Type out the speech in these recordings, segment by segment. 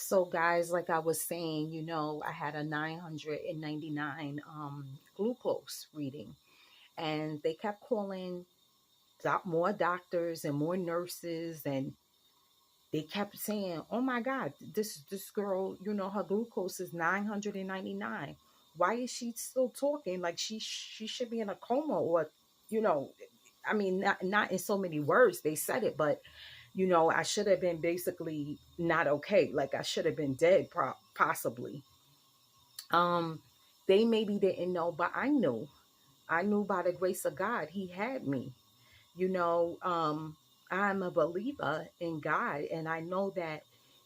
So, guys, like I was saying, I had a 999 glucose reading, and they kept calling more doctors and more nurses, and they kept saying, "Oh my God, this girl, her glucose is 999. Why is she still talking? Like she should be in a coma, or you know, I mean, not in so many words they said it, but I should have been basically not okay. Like I should have been dead, possibly. Um, they maybe didn't know, but I knew. I knew by the grace of God, He had me. You know, um, I'm a believer in God, and I know that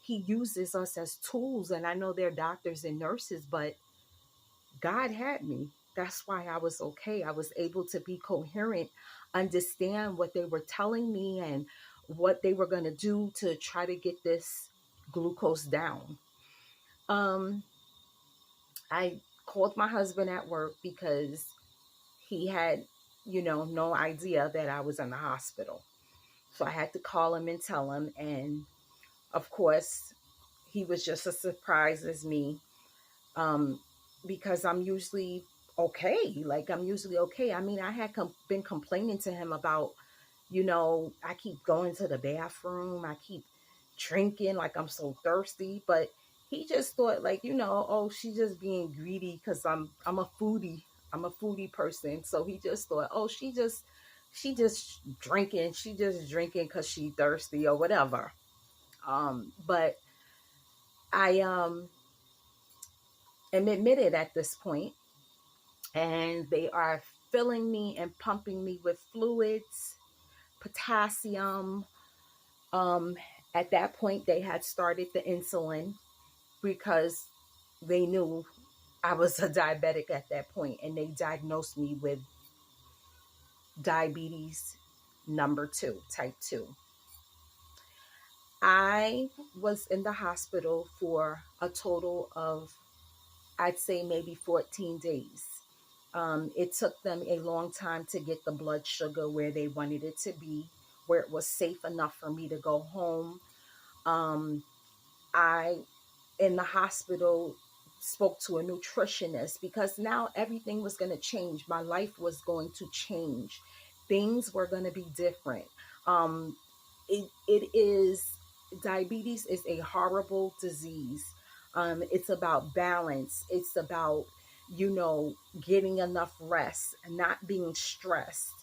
He uses us as tools. And I know they're doctors and nurses, but God had me. That's why I was okay. I was able to be coherent, understand what they were telling me and what they were going to do to try to get this glucose down. Um, I called my husband at work because he had, no idea that I was in the hospital. So I had to call him and tell him. And of course, he was just as surprised as me, um, because I'm usually okay. Like, I'm usually okay. I mean, I had been complaining to him about, I keep going to the bathroom, I keep drinking, like I'm so thirsty. But he just thought, like, oh, she's just being greedy because I'm a foodie. I'm a foodie person. So he just thought, oh, she just drinking because she thirsty or whatever. But I am admitted at this point, and they are filling me and pumping me with fluids, potassium. Um, at that point, they had started the insulin because they knew I was a diabetic at that point, and they diagnosed me with diabetes number two, type 2. I was in the hospital for a total of, I'd say, maybe 14 days. It took them a long time to get the blood sugar where they wanted it to be, where it was safe enough for me to go home. Um, I, in the hospital, spoke to a nutritionist because now everything was going to change. My life was going to change. Things were going to be different. Um, it is, diabetes is a horrible disease. It's about balance. It's about, getting enough rest, not being stressed,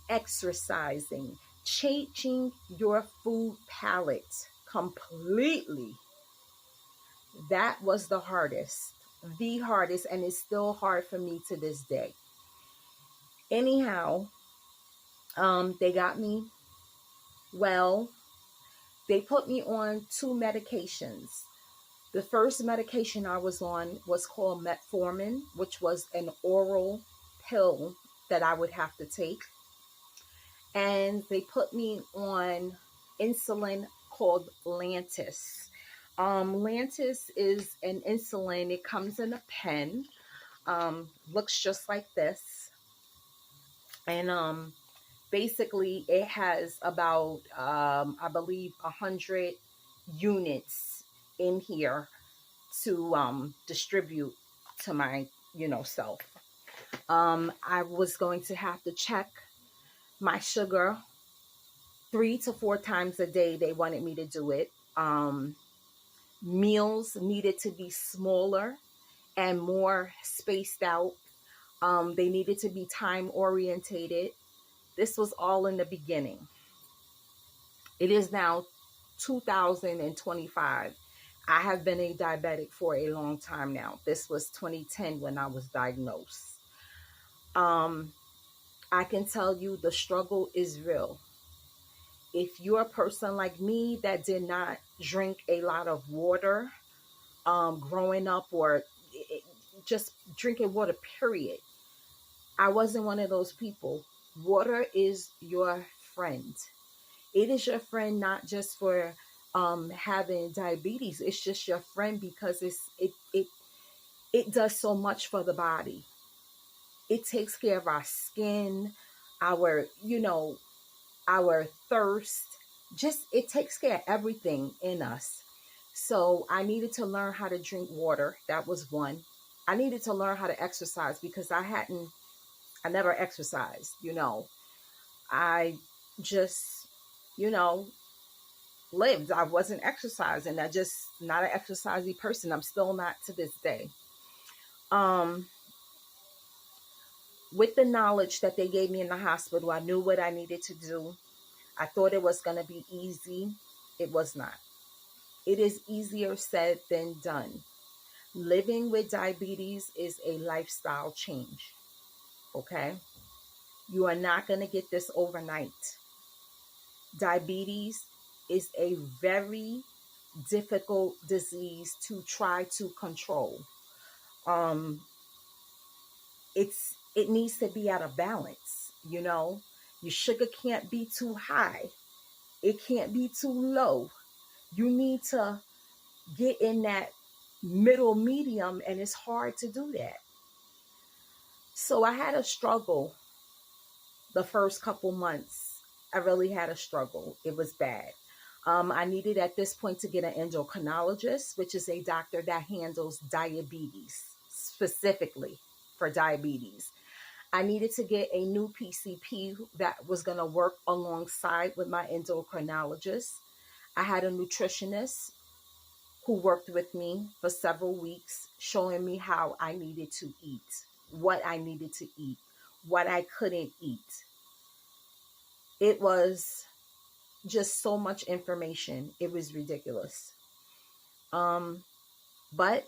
exercising, changing your food palette completely. That was the hardest, and it's still hard for me to this day. Anyhow, they got me well. They put me on two medications. The first medication I was on was called metformin, which was an oral pill that I would have to take. And they put me on insulin called Lantus. Lantus is an insulin. It comes in a pen, looks just like this. And basically, it has about, I believe, 100 units in here to distribute to my, self. I was going to have to check my sugar 3 to 4 times a day. They wanted me to do it. Meals needed to be smaller and more spaced out. They needed to be time orientated. This was all in the beginning. It is now 2025. I have been a diabetic for a long time now. This was 2010 when I was diagnosed. Um, I can tell you the struggle is real. If you're a person like me that did not drink a lot of water growing up, or just drinking water, period, I wasn't one of those people. Water is your friend. It is your friend not just for having diabetes. It's just your friend because it does so much for the body. It takes care of our skin, our our thirst. Just, it takes care of everything in us. So I needed to learn how to drink water. That was one. I needed to learn how to exercise because I never exercised, I just, you know, lived. I wasn't exercising. I just not an exercisey person. I'm still not to this day. Um, with the knowledge that they gave me in the hospital, I knew what I needed to do. I thought it was going to be easy. It was not. It is easier said than done. Living with diabetes is a lifestyle change. Okay. You are not going to get this overnight. Diabetes is a very difficult disease to try to control. Um, it needs to be out of balance. Your sugar can't be too high. It can't be too low. You need to get in that middle medium, and it's hard to do that. So I had a struggle the first couple months. I really had a struggle. It was bad. I needed at this point to get an endocrinologist, which is a doctor that handles diabetes, specifically for diabetes. I needed to get a new PCP that was going to work alongside with my endocrinologist. I had a nutritionist who worked with me for several weeks, showing me how I needed to eat, what I needed to eat, what I couldn't eat. It was just so much information. It was ridiculous. But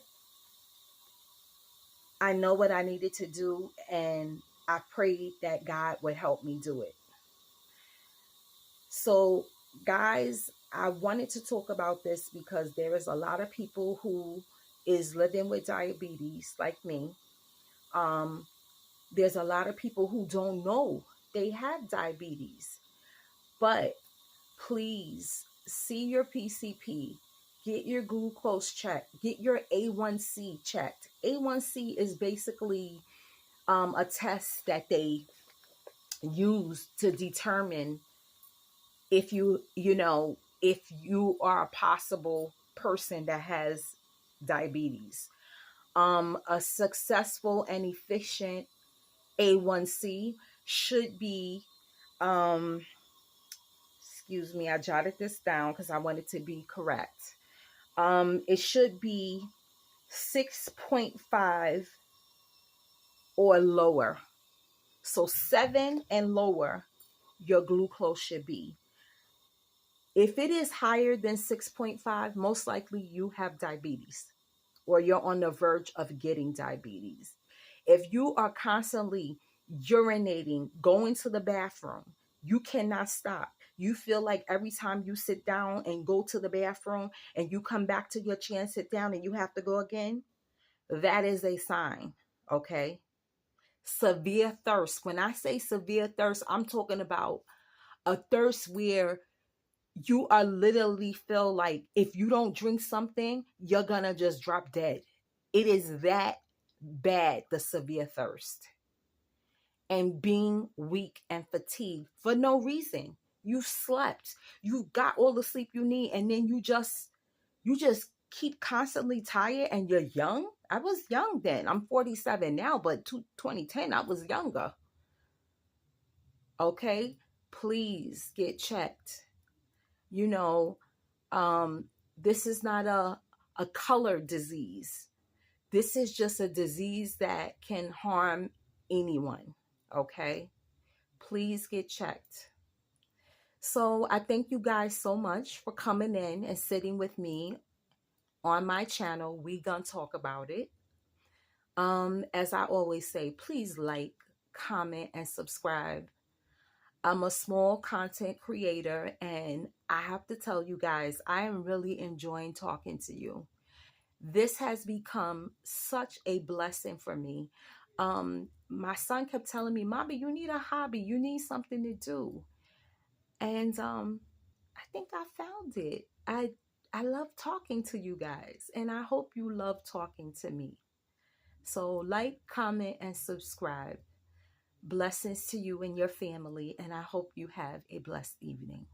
I know what I needed to do, and I prayed that God would help me do it. So, guys, I wanted to talk about this because there is a lot of people who is living with diabetes like me. There's a lot of people who don't know they have diabetes. But please see your PCP, get your glucose checked, get your A1C checked. A1C is basically a test that they use to determine if if you are a possible person that has diabetes. A successful and efficient A1C should be, excuse me, I jotted this down because I want it to be correct. It should be 6.5 or lower. So 7 and lower, your glucose should be. If it is higher than 6.5, most likely you have diabetes or you're on the verge of getting diabetes. If you are constantly urinating, going to the bathroom, you cannot stop. You feel like every time you sit down and go to the bathroom and you come back to your chair and sit down and you have to go again, that is a sign, okay? Severe thirst. When I say severe thirst, I'm talking about a thirst where you are literally feel like if you don't drink something, you're gonna just drop dead. It is that bad, the severe thirst. And being weak and fatigued for no reason. You slept, you got all the sleep you need, and then you just keep constantly tired and you're young. I was young then. I'm 47 now, but 2010, I was younger. Okay? Please get checked. You know, this is not a color disease. This is just a disease that can harm anyone. Okay? Please get checked. So I thank you guys so much for coming in and sitting with me on my channel. We gonna talk about it. As I always say, please like, comment, and subscribe. I'm a small content creator, and I have to tell you guys, I am really enjoying talking to you. This has become such a blessing for me. My son kept telling me, Mommy, you need a hobby, you need something to do. And I think I found it. I love talking to you guys, and I hope you love talking to me. So like, comment, and subscribe. Blessings to you and your family, and I hope you have a blessed evening.